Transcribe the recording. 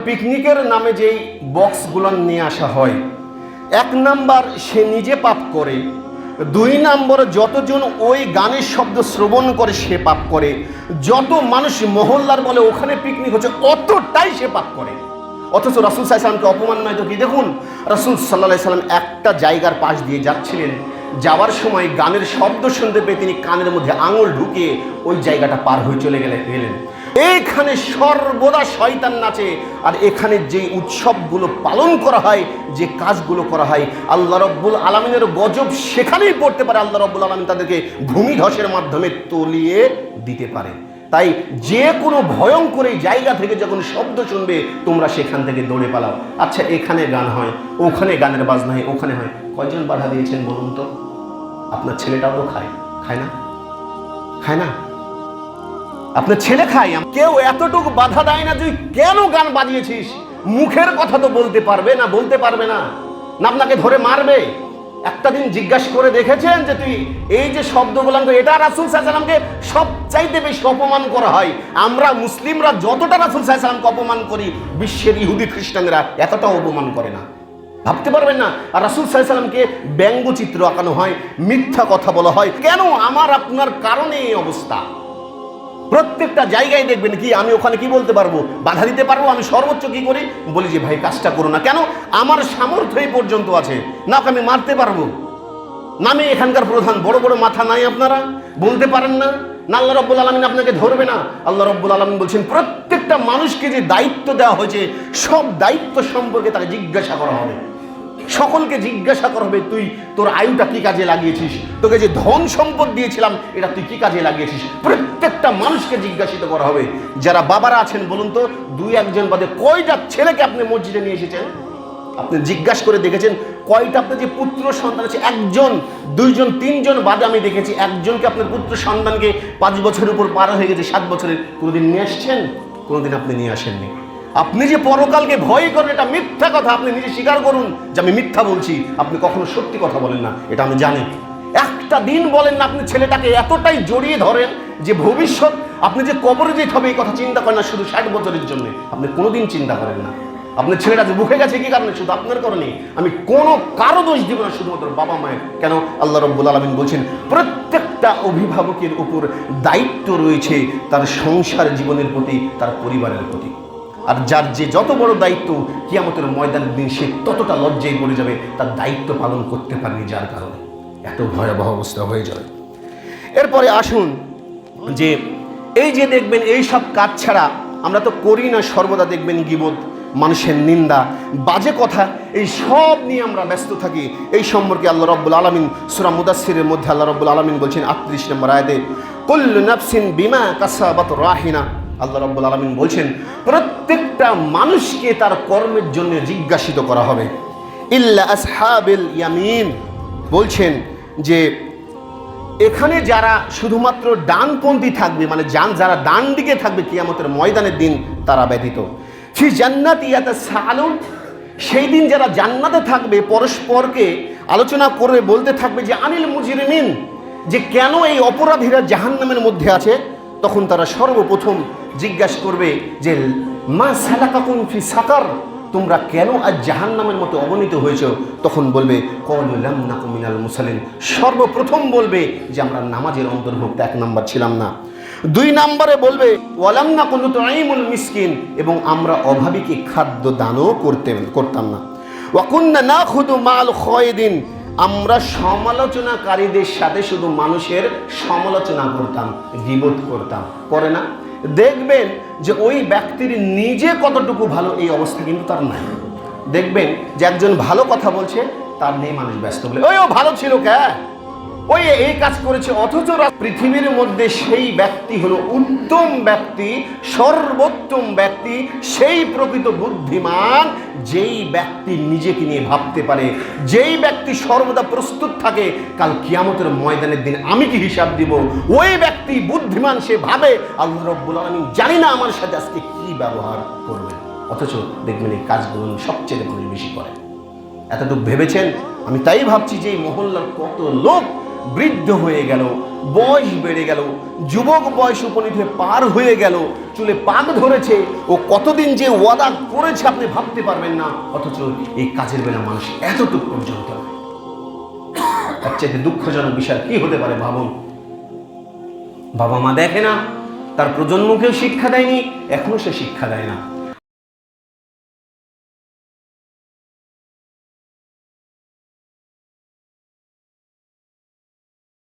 পিকনিকের নামে যেই বক্সগুলো নিয়ে আসা হয়, এক নাম্বার সে নিজে পাপ করে, দুই নম্বর যতজন ওই গানের শব্দ শ্রবণ করে সে পাপ করে, যত মানুষ মহল্লার বলে ওখানে পিকনিক হচ্ছে অতটাই সে পাপ করে। অথচ রাসূল সাল্লাল্লাহু আলাইহি সাল্লামকে অপমান নয় তো কি? দেখুন রাসূল সাল্লাল্লাহু আলাইহি সাল্লাম একটা জায়গার পাশ দিয়ে যাচ্ছিলেন, যাওয়ার সময় গানের শব্দ শুনতে পেয়ে তিনি কানের মধ্যে আঙুল ঢুকিয়ে ওই জায়গাটা পার হয়ে চলে গেলেন। এইখানে সর্বদা শয়তান নাচে, আর এখানে যে উৎসবগুলো পালন করা হয়, যে কাজগুলো করা হয়, আল্লাহ রব্বুল আলামিনের গজব সেখানেই পড়তে পারে। আল্লাহ রব্বুল আলামিন তাদেরকে ভূমিধসের মাধ্যমে তলিয়ে দিতে পারে। তাই যে কোনো ভয়ঙ্কর এই জায়গা থেকে যখন শব্দ শুনবে তোমরা সেখান থেকে দৌড়ে পালাও। আচ্ছা, এখানে গান হয়, ওখানে গানের বাজনা হয়, ওখানে হয়, কয়জন বাধা দিয়েছেন বলুন তো? আপনার ছেলেটাও তো খায়, খায় না? খায় না? আপনার ছেলে খায়, কেউ এতটুকু বাধা দেয় না তুই কেন গান বাজিয়েছিস? মুখের কথা তো বলতে পারবে না, বলতে পারবে না, না আপনাকে ধরে মারবে। একটা দিন জিজ্ঞাসা করে দেখেছেন যে তুই এই যে শব্দগুলো, এটা রাসূল সাল্লাল্লাহু আলাইহি সাল্লামকে সবচাইতে বেশি অপমান করা হয়। আমরা মুসলিমরা যতটা রাসূল সাল্লাল্লাহু আলাইহি সাল্লামকে অপমান করি, বিশ্বের ইহুদি খ্রিস্টানরা এতটা অপমান করে না। ভাবতে পারবেন না। আর রাসূল সাল্লাল্লাহু আলাইহি সাল্লামকে ব্যঙ্গচিত্র আঁকানো হয়, মিথ্যা কথা বলা হয়। কেন? আমার আপনার কারণে এই অবস্থা। প্রত্যেকটা জায়গায় দেখবেন কি, আমি ওখানে কি বলতে পারবো? বাধা দিতে পারবো? আমি সর্বোচ্চ কি করি? বলি যে ভাই কাজটা করো না। কেন? আমার সামর্থ্য এই পর্যন্ত আছে, না আমি মারতে পারবো না। আমি এখানকার প্রধান, বড় বড় মাথা নাই আপনারা, বলতে পারেন না, না আল্লাহ রাব্বুল আলামিন আপনাকে ধরবে না। আল্লাহ রাব্বুল আলামিন বলছেন প্রত্যেকটা মানুষকে যে দায়িত্ব দেওয়া হয়েছে, সব দায়িত্ব সম্পর্কে তাকে জিজ্ঞাসা করা হবে। সকলকে জিজ্ঞাসা করা হবে, তুই তোর আয়ুটা কি কাজে লাগিয়েছিস? তোকে যে ধন সম্পদ দিয়েছিলাম এটা তুই কি কাজে লাগিয়েছিস? প্রত্যেকটা মানুষকে জিজ্ঞাসিত করা হবে। যারা বাবারা আছেন বলুন তো, দুই একজন বাদে কয়টা ছেলেকে আপনি মসজিদে নিয়ে এসেছেন? আপনি জিজ্ঞাসা করে দেখেছেন কয়টা আপনার যে পুত্র সন্তান আছে? একজন, দুইজন, তিনজন বাদে আমি দেখেছি একজনকে আপনার পুত্র সন্তানকে 5 বছরের উপর পার হয়ে গেছে, 7 বছরের, কোনোদিন নিয়ে আসছেন? কোনোদিন আপনি নিয়ে আসেননি। আপনি যে পরকালকে ভয় করেন এটা মিথ্যা কথা। আপনি নিজে স্বীকার করুন যে আমি মিথ্যা বলছি। আপনি কখনো সত্যি কথা বলেন না, এটা আমি জানি। একটা দিন বলেন না আপনি ছেলেটাকে এতটাই জড়িয়ে ধরেন যে ভবিষ্যৎ আপনি যে কবরে যেতে হবে এই কথা চিন্তা করেন না, শুধু 60 বছরের জন্য আপনি কোনোদিন চিন্তা করেন না। আপনার ছেলেটা যে বুকে গেছে কি কারণে? শুধু আপনার কারণে। আমি কোনো কারো দোষ দিব না, শুধুমাত্র বাবা মায়ের। কেন? আল্লাহ রাব্বুল আলামিন বলছেন প্রত্যেকটা অভিভাবকের উপর দায়িত্ব রয়েছে তার সংসার জীবনের প্রতি, তার পরিবারের প্রতি। আর যার যে যত বড় দায়িত্ব, কিয়ামতের ময়দানের দিন সে ততটা লজ্জায় পড়ে যাবে তার দায়িত্ব পালন করতে পারেনি, যার কারণে এত ভয়াবহ অবস্থা হয়ে যাবে। এরপরে আসুন যে এই যে দেখবেন এই সব কাজ ছাড়া আমরা তো করি না, সর্বদা দেখবেন গীবত, মানুষের নিন্দা, বাজে কথা, এই সব নিয়ে আমরা ব্যস্ত থাকি। এই সম্পর্কে আল্লাহ রাব্বুল আলামিন সূরা মুদাসসিরের মধ্যে আল্লাহ রাব্বুল আলামিন বলছেন 38 নম্বর আয়াতে, কুল্লু নাফসিন বিমা কাসাবাত রাহিনা। আল্লাহ রাব্বুল আলামিন বলছেন প্রত্যেকটা মানুষকে তার কর্মের জন্য জিজ্ঞাসিত করা হবে, ইল্লা আসহাবিল ইয়ামিন। বলছেন যে এখানে যারা শুধুমাত্র ডানপন্থী থাকবে, মানে যারা ডান দিকে থাকবে কিয়ামতের ময়দানের দিন, তারা ব্যতীত। ফি জান্নাতি ইয়াতাসাআলুন, সেই দিন যারা জান্নাতে থাকবে পরস্পরকে আলোচনা করে বলতে থাকবে যে আনিল মুজরিমিন, যে কেন এই অপরাধীরা জাহান্নামের মধ্যে আছে। তখন তারা সর্বপ্রথম জিজ্ঞাসা করবে যে মা সালাকাকুম ফি সাকার, তোমরা কেন আজ জাহান্নামের মতো অবনীত হয়েছ? তখন বলবে ক্বালু লাম নাকু মিনাল মুসাল্লিন, সর্বপ্রথম বলবে যে আমরা নামাজের অন্তর্ভুক্ত 1 নাম্বার ছিলাম না। 2 নম্বরে বলবে ওয়ালাম নাকু নুতঈমুল মিসকিন, এবং আমরা অভাবীকে খাদ্য দানও করতাম না। ওয়া কুন্না নাখুদু মাল খায়দিন, আমরা সমালোচনাকারীদের সাথে শুধু মানুষের সমালোচনা করতাম, গীবত করতাম। করে না? দেখবেন যে ওই ব্যক্তির নিজে কতটুকু ভালো এই অবস্থা কিন্তু তার নাই। দেখবেন যে একজন ভালো কথা বলছে, তার নিয়ে মানুষ ব্যস্ত, বলে ওই ও ভালো ছিল কে, ওই এই কাজ করেছে। অথচ পৃথিবীর মধ্যে সেই ব্যক্তি হলো উত্তম ব্যক্তি, সর্বোত্তম ব্যক্তি, সেই প্রকৃত বুদ্ধিমান যেই ব্যক্তি নিজেকে নিয়ে ভাবতে পারে, যেই ব্যক্তি সর্বদা প্রস্তুত থাকে কাল কিয়ামতের ময়দানের দিন আমি কি হিসাব দিব। ওই ব্যক্তি বুদ্ধিমান, সে ভাবে আল্লাহ রাব্বুল আলামিন জানি না আমার সাথে আজকে কি ব্যবহার করবে। অথচ দেখবেন এই কাজগুলো সবচেয়ে বেশি করে। এতটুকু ভেবেছেন? আমি তাই ভাবছি যে এই মহল্লার কত লোক বৃদ্ধ হয়ে গেল, বয়স বেড়ে গেল, যুবক বয়স উপনীত হয়ে পার হয়ে গেল, চুলে পাক ধরেছে, ও কতদিন যে ওয়াদা করেছে আপনি ভাবতে পারবেন না, অথচ এই কাজের বেলা মানুষ এতটুকু পর্যন্ত নয়। তার চাইতে দুঃখজনক বিষয় কি হতে পারে ভাবুন। বাবা মা দেখে না, তার প্রজন্মকেও শিক্ষা দেয়নি, এখনো সে শিক্ষা দেয় না।